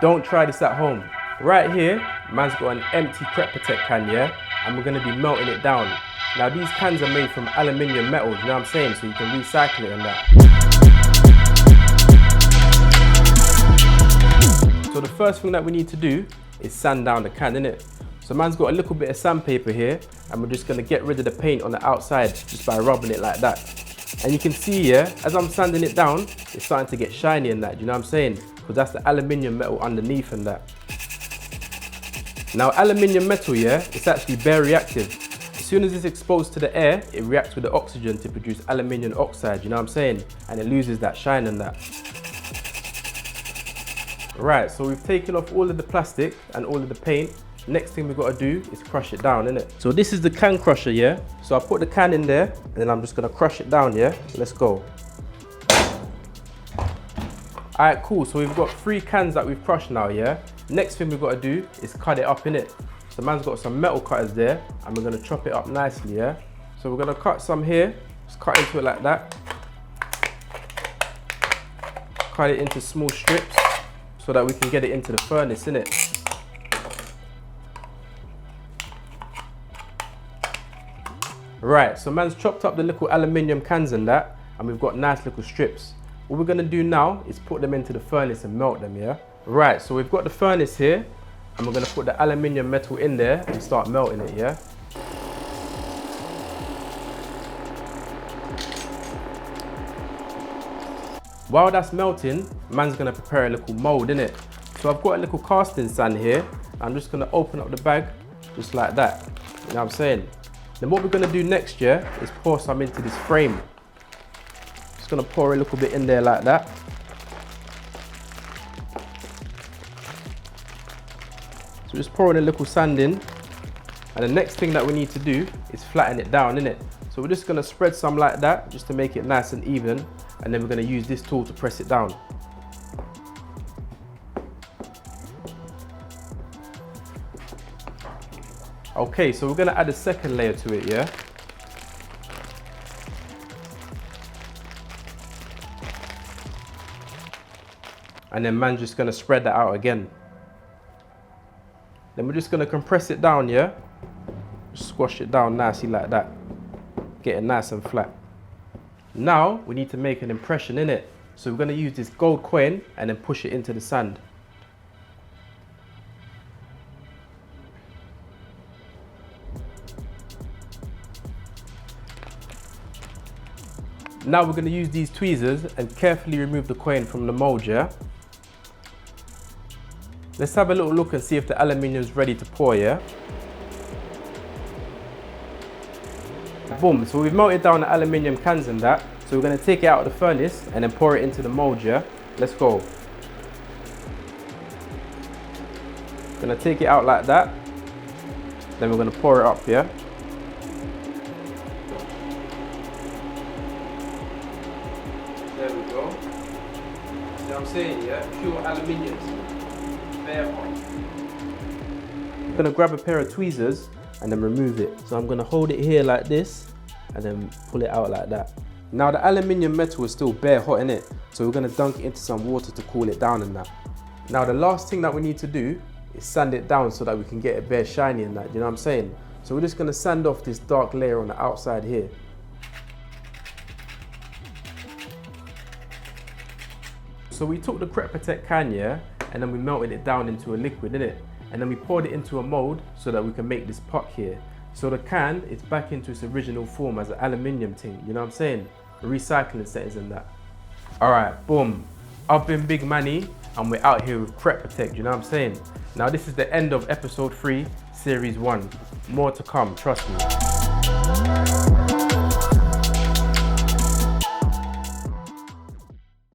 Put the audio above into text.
Don't try this at home. Right here, man's got an empty Crep Protect can, yeah? And we're gonna be melting it down. Now these cans are made from aluminium metal, you know what I'm saying? So you can recycle it and that. So the first thing that we need to do is sand down the can, innit? So man's got a little bit of sandpaper here, and we're just gonna get rid of the paint on the outside just by rubbing it like that. And you can see here, as I'm sanding it down, it's starting to get shiny and that, you know what I'm saying? Because that's the aluminium metal underneath and that. Now aluminium metal, yeah, it's actually very reactive. As soon as it's exposed to the air, it reacts with the oxygen to produce aluminium oxide, you know what I'm saying? And it loses that shine and that. Right, so we've taken off all of the plastic and all of the paint. Next thing we've got to do is crush it down, innit? So this is the can crusher, yeah? So I put the can in there, and then I'm just gonna crush it down, yeah? Let's go. All right, cool, so we've got 3 cans that we've crushed now, yeah? Next thing we've got to do is cut it up, innit? So man's got some metal cutters there, and we're gonna chop it up nicely, yeah? So we're gonna cut some here, just cut into it like that. Cut it into small strips, so that we can get it into the furnace, innit? Right, so man's chopped up the little aluminium cans and that, and we've got nice little strips. What we're gonna do now is put them into the furnace and melt them, yeah? Right, so we've got the furnace here, and we're gonna put the aluminium metal in there and start melting it, yeah? While that's melting, man's gonna prepare a little mold, innit? So I've got a little casting sand here. I'm just gonna open up the bag, just like that. You know what I'm saying? Then what we're gonna do next, yeah, is pour some into this frame. Just gonna pour a little bit in there like that. So just pouring a little sand in. And the next thing that we need to do is flatten it down, innit? So we're just gonna spread some like that, just to make it nice and even. And then we're gonna use this tool to press it down. Okay, so we're gonna add a second layer to it, yeah? And then man's just gonna spread that out again. Then we're just gonna compress it down, yeah? Just squash it down nicely like that. Get it nice and flat. Now, we need to make an impression in it. So we're gonna use this gold coin and then push it into the sand. Now we're going to use these tweezers and carefully remove the coin from the mold, yeah? Let's have a little look and see if the aluminium is ready to pour, yeah? Boom, so we've melted down the aluminium cans and that. So we're going to take it out of the furnace and then pour it into the mold, yeah? Let's go. Going to take it out like that. Then we're going to pour it up, yeah? There we go. See what I'm saying, yeah? Pure aluminium. Bare hot. I'm gonna grab a pair of tweezers and then remove it. So I'm gonna hold it here like this and then pull it out like that. Now the aluminium metal is still bare hot in it, so we're gonna dunk it into some water to cool it down and that. Now the last thing that we need to do is sand it down so that we can get it bare shiny and that, you know what I'm saying? So we're just gonna sand off this dark layer on the outside here. So we took the Crep Protect can, yeah, and then we melted it down into a liquid, innit? And then we poured it into a mold so that we can make this pot here. So the can is back into its original form as an aluminium thing, you know what I'm saying? Recycling settings and that. Alright, boom. I've been Big Manny and we're out here with Crep Protect, you know what I'm saying? Now this is the end of episode 3, series 1. More to come, trust me.